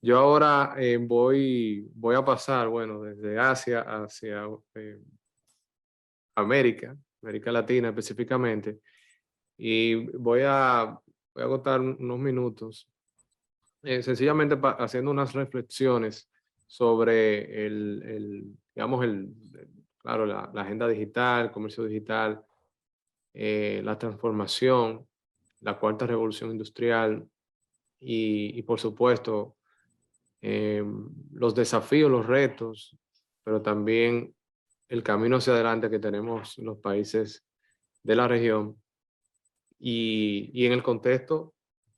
Yo ahora voy a pasar, bueno, desde Asia hacia eh, América Latina específicamente, y voy a agotar unos minutos, sencillamente haciendo unas reflexiones sobre digamos, claro, la agenda digital, el comercio digital, la transformación, la cuarta revolución industrial y por supuesto, los desafíos, los retos, pero también el camino hacia adelante que tenemos los países de la región y en el contexto,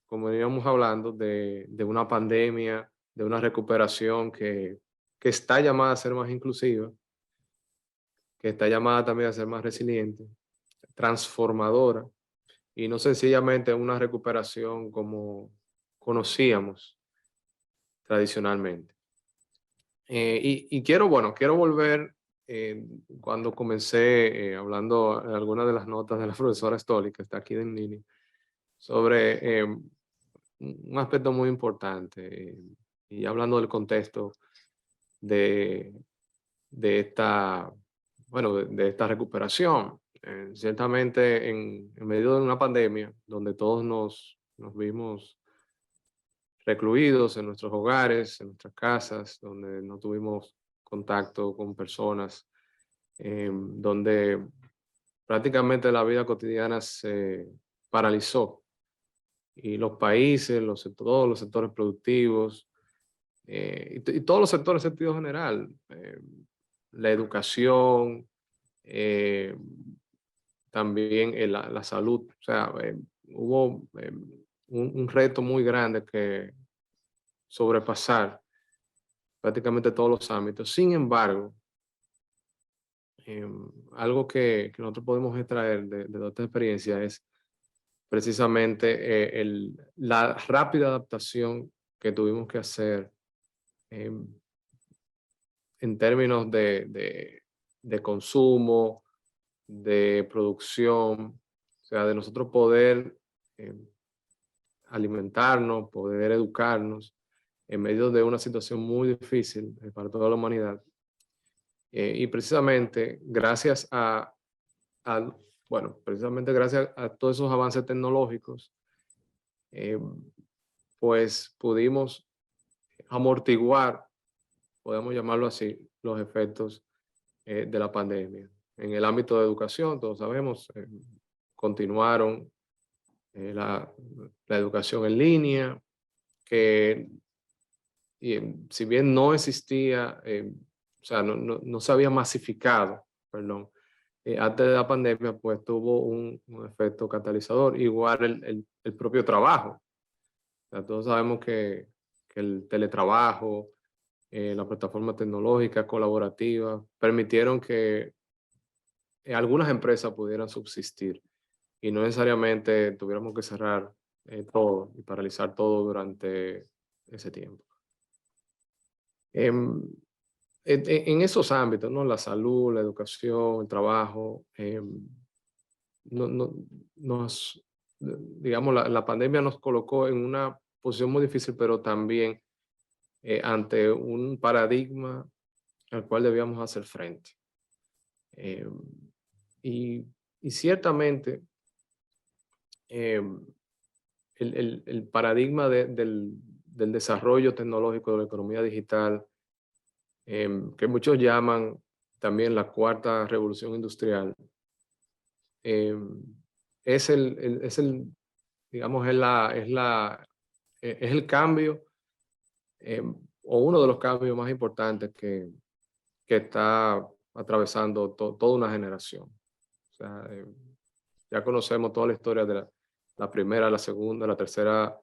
como íbamos hablando, de una pandemia, de una recuperación que está llamada a ser más inclusiva, que está llamada también a ser más resiliente, transformadora y no sencillamente una recuperación como conocíamos tradicionalmente. Y quiero, bueno, quiero volver cuando comencé hablando en algunas de las notas de la profesora Stoli, que está aquí en línea, sobre un aspecto muy importante y hablando del contexto de, de esta, bueno, de esta recuperación. Ciertamente en medio de una pandemia donde todos nos vimos recluidos en nuestros hogares, en nuestras casas, donde no tuvimos contacto con personas, donde prácticamente la vida cotidiana se paralizó y los países, todos los sectores productivos y todos los sectores en sentido general, la educación, eh, también la salud, o sea, hubo un reto muy grande que sobrepasar prácticamente todos los ámbitos. Sin embargo, algo que nosotros podemos extraer de toda esta experiencia es precisamente la rápida adaptación que tuvimos que hacer em, en términos de consumo, de producción, o sea, de nosotros poder em, alimentarnos, poder educarnos en medio de una situación muy difícil para toda la humanidad. Y precisamente gracias a, bueno, precisamente gracias a todos esos avances tecnológicos, eh, pues pudimos amortiguar, podemos llamarlo así, los efectos de la pandemia. En el ámbito de educación, todos sabemos, continuaron la educación en línea, que si bien no existía, o sea, no se había masificado, perdón, antes de la pandemia, pues tuvo un efecto catalizador. Igual el propio trabajo. O sea, todos sabemos que el teletrabajo, la plataforma tecnológica colaborativa, permitieron que algunas empresas pudieran subsistir y no necesariamente tuviéramos que cerrar todo y paralizar todo durante ese tiempo. Em, en esos ámbitos, ¿no? La salud, la educación, el trabajo, no, no- nos, digamos, la pandemia nos colocó en una posición muy difícil, pero también ante un paradigma al cual debíamos hacer frente. Eh, y, y ciertamente eh, el paradigma del desarrollo tecnológico de la economía digital, que muchos llaman también la cuarta revolución industrial, em, digamos, es el cambio o uno de los cambios más importantes que está atravesando toda una generación. O sea, ya conocemos toda la historia de la primera, la segunda, la tercera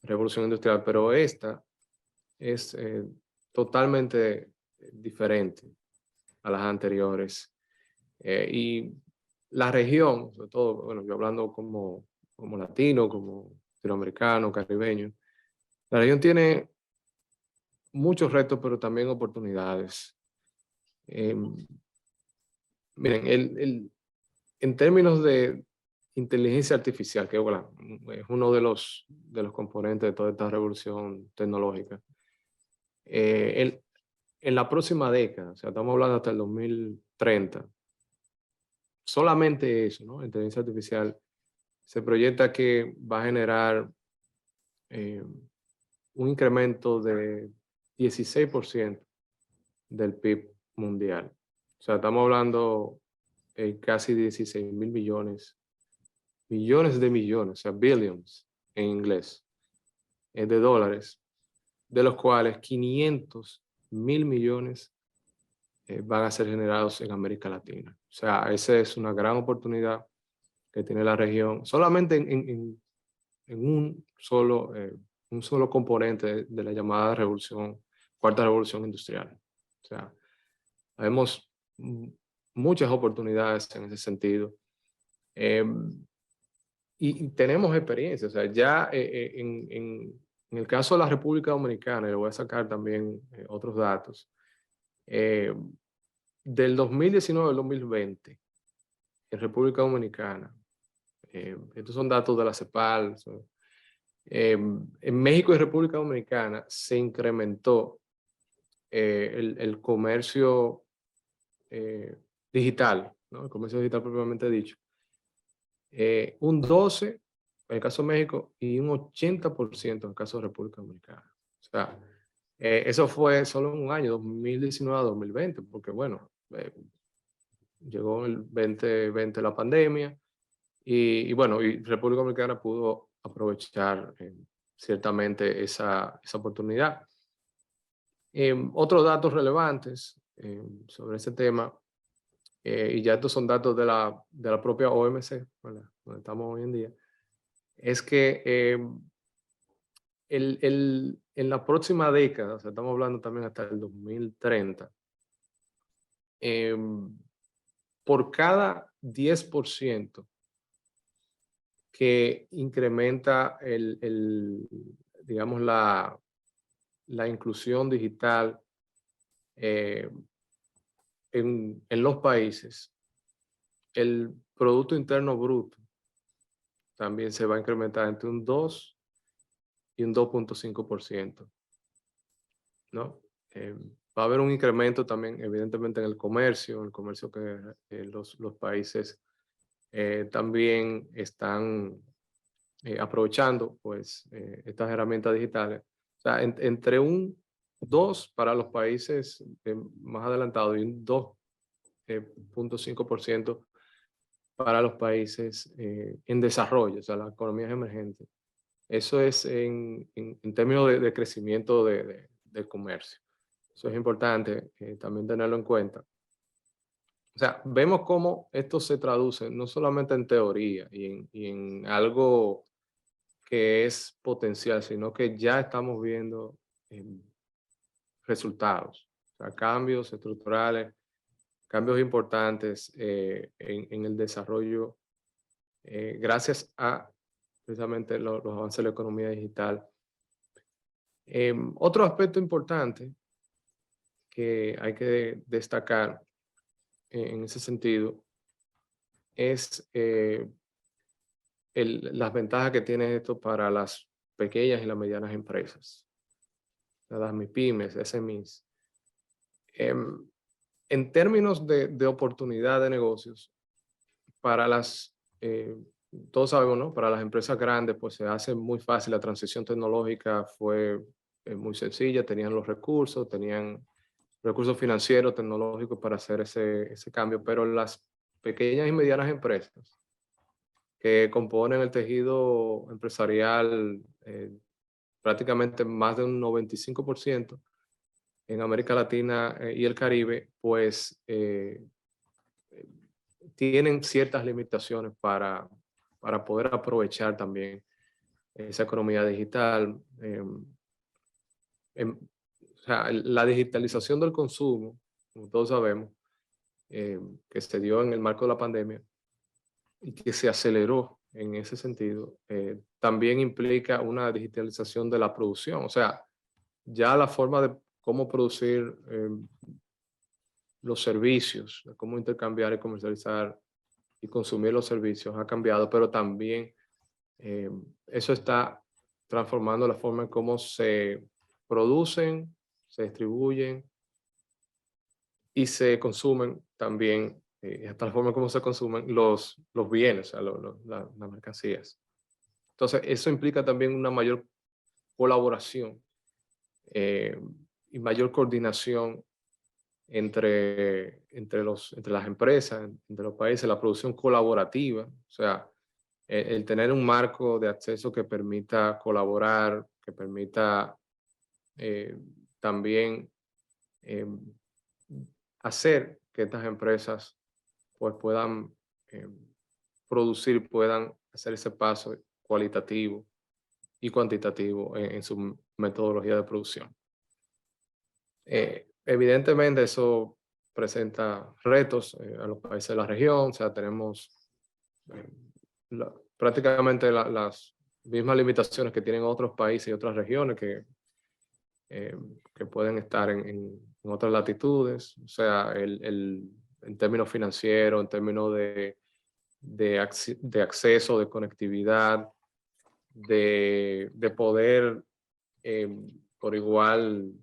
revolución industrial, pero esta es totalmente diferente a las anteriores. Y la región, sobre todo, bueno, yo hablando como latino, como latinoamericano, caribeño, la región tiene muchos retos, pero también oportunidades. Em, Miren, en términos de inteligencia artificial, que bueno, es uno de los componentes de toda esta revolución tecnológica, en la próxima década, o sea, estamos hablando hasta el 2030, solamente eso, ¿no? Inteligencia artificial se proyecta que va a generar eh, un incremento de 16% del PIB mundial. O sea, estamos hablando casi 16.000 millones, millones de millones, o sea, billions en inglés, de dólares, de los cuales 500.000 millones van a ser generados en América Latina. O sea, esa es una gran oportunidad que tiene la región, solamente en un solo componente de la llamada cuarta revolución industrial. O sea, vemos muchas oportunidades en ese sentido. Eh, y tenemos experiencia, o sea, ya en el caso de la República Dominicana, y le voy a sacar también otros datos, eh, del 2019 al 2020, en República Dominicana, estos son datos de la CEPAL, en México y República Dominicana se incrementó el comercio digital, ¿no? El comercio digital propiamente dicho, un 12% en el caso de México y un 80% en el caso de República Dominicana. O sea, eso fue solo en un año, 2019 a 2020, porque bueno, llegó el 2020 la pandemia y bueno, y República Dominicana pudo aprovechar ciertamente esa oportunidad. Otros datos relevantes sobre este tema, y ya estos son datos de la propia OMC, ¿verdad? Donde estamos hoy en día, es que en la próxima década, o sea, estamos hablando también hasta el 2030, por cada 10% que incrementa digamos, la inclusión digital eh, en los países, el Producto Interno Bruto también se va a incrementar entre un 2 y un 2,5%, ¿no? Va a haber un incremento también, evidentemente, en el comercio que los países también están aprovechando, pues, estas herramientas digitales. O sea, entre un 2 para los países más adelantados y un 2,5% para los países en desarrollo, o sea, las economías emergentes. Eso es en términos de crecimiento del comercio. Eso es importante también tenerlo en cuenta. O sea, vemos cómo esto se traduce no solamente en teoría y en algo que es potencial, sino que ya estamos viendo resultados, o sea, cambios estructurales, cambios importantes en el desarrollo gracias a precisamente los avances de la economía digital. Otro aspecto importante que hay que destacar en ese sentido es las ventajas que tiene esto para las pequeñas y las medianas empresas, las MIPYMES, SMEs. En términos de oportunidad de negocios, para todos sabemos, ¿no? Para las empresas grandes, pues se hace muy fácil, la transición tecnológica fue muy sencilla, tenían los recursos, tenían recursos financieros, tecnológicos para hacer ese cambio, pero las pequeñas y medianas empresas que componen el tejido empresarial, prácticamente más de un 95% en América Latina y el Caribe, pues tienen ciertas limitaciones para poder aprovechar también esa economía digital. O sea, la digitalización del consumo, como todos sabemos, que se dio en el marco de la pandemia y que se aceleró en ese sentido, también implica una digitalización de la producción. O sea, ya la forma de cómo producir los servicios, de cómo intercambiar y comercializar y consumir los servicios ha cambiado, pero también eso está transformando la forma en cómo se producen, se distribuyen y se consumen también, hasta la forma como se consumen los bienes, o sea, las mercancías. Entonces, eso implica también una mayor colaboración eh, y mayor coordinación entre las empresas, entre los países, la producción colaborativa, o sea, el tener un marco de acceso que permita colaborar, que permita eh, también eh, hacer que estas empresas pues puedan eh, producir, puedan hacer ese paso cualitativo y cuantitativo en su metodología de producción. Evidentemente eso presenta retos a los países de la región, o sea, tenemos eh, prácticamente las mismas limitaciones que tienen otros países y otras regiones que pueden estar en otras latitudes, o sea, en términos financieros, en términos de acceso, de conectividad, de poder por igual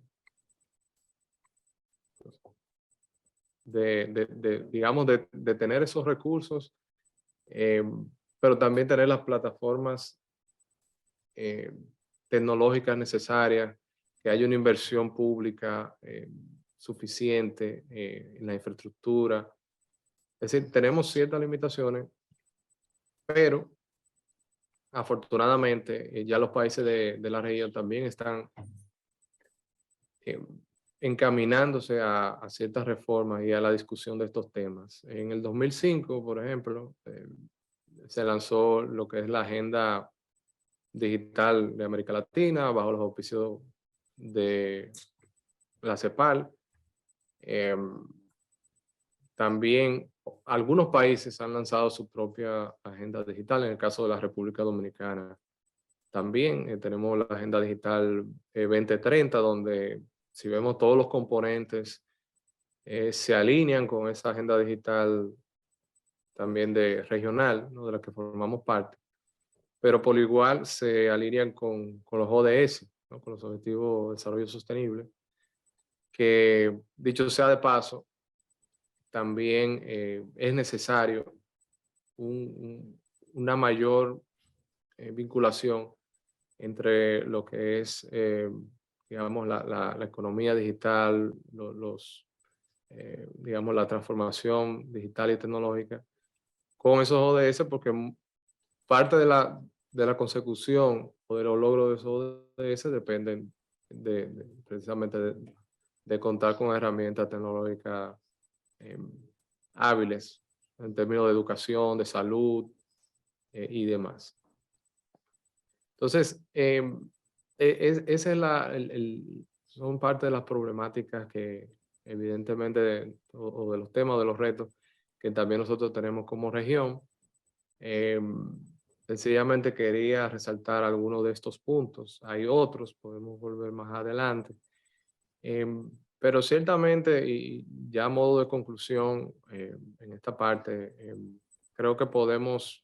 digamos, de tener esos recursos, eh, pero también tener las plataformas eh, tecnológicas necesarias, que haya una inversión pública suficiente en la infraestructura. Es decir, tenemos ciertas limitaciones, pero afortunadamente ya los países de la región también están eh, encaminándose a ciertas reformas y a la discusión de estos temas. En el 2005, por ejemplo, se lanzó lo que es la Agenda Digital de América Latina bajo los auspicios de la CEPAL. También algunos países han lanzado su propia agenda digital. En el caso de la República Dominicana también tenemos la Agenda Digital 2030, donde si vemos todos los componentes se alinean con esa agenda digital también de regional, ¿no? De la que formamos parte, pero por igual se alinean con los ODS, ¿no? Con los Objetivos de Desarrollo Sostenible, que dicho sea de paso, también es necesario una mayor vinculación entre lo que es, digamos, la economía digital, digamos, la transformación digital y tecnológica con esos ODS, porque parte de la consecución o de los logros de esos ODS dependen precisamente de contar con herramientas tecnológicas eh, hábiles en términos de educación, de salud y demás. Entonces, esa es son parte de las problemáticas que evidentemente, o de los temas, de los retos que también nosotros tenemos como región. Sencillamente quería resaltar algunos de estos puntos. Hay otros, podemos volver más adelante. Pero ciertamente, y ya a modo de conclusión en esta parte, creo que podemos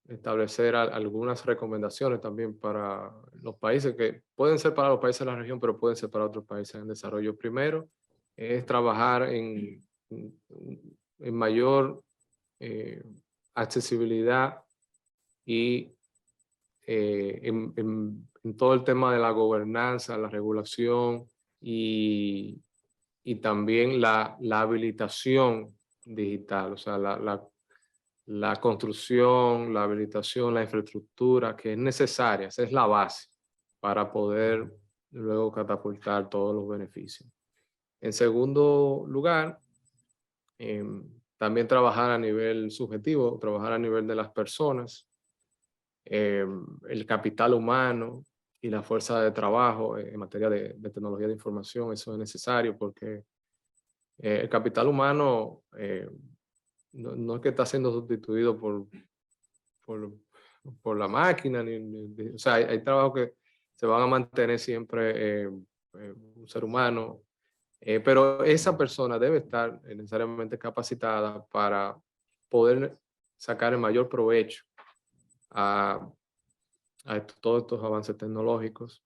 establecer algunas recomendaciones también para los países que pueden ser para los países de la región, pero pueden ser para otros países en desarrollo. Primero, es trabajar en mayor accesibilidad y en todo el tema de la gobernanza, la regulación y también la habilitación digital, o sea, la construcción, la habilitación, la infraestructura que es necesaria, esa es la base para poder luego catapultar todos los beneficios. En segundo lugar, también trabajar a nivel subjetivo, trabajar a nivel de las personas, el capital humano y la fuerza de trabajo en materia de tecnología de información, eso es necesario porque el capital humano no es que está siendo sustituido por, por la máquina, o sea, hay trabajos que se van a mantener siempre un ser humano, pero esa persona debe estar necesariamente capacitada para poder sacar el mayor provecho a todos estos avances tecnológicos.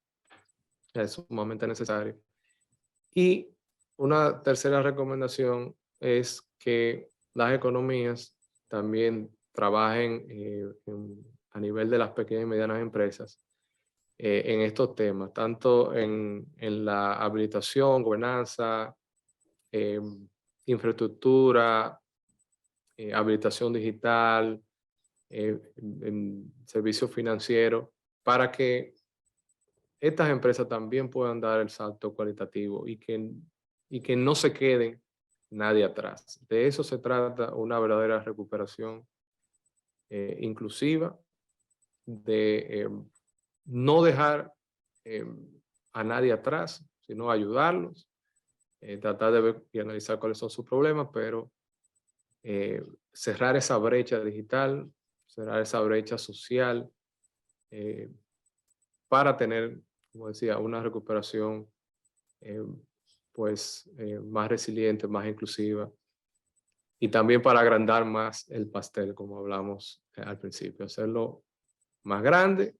Es sumamente necesario. Y una tercera recomendación es que las economías también trabajen a nivel de las pequeñas y medianas empresas en estos temas, tanto en la habilitación, gobernanza, eh, infraestructura, habilitación digital, en servicios financieros, para que estas empresas también puedan dar el salto cualitativo y que no se queden nadie atrás. De eso se trata una verdadera recuperación inclusiva, de no dejar eh, a nadie atrás, sino ayudarlos, tratar de ver y analizar cuáles son sus problemas, pero cerrar esa brecha digital, cerrar esa brecha social, eh, para tener, como decía, una recuperación eh, más resiliente, más inclusiva y también para agrandar más el pastel, como hablamos al principio, hacerlo más grande,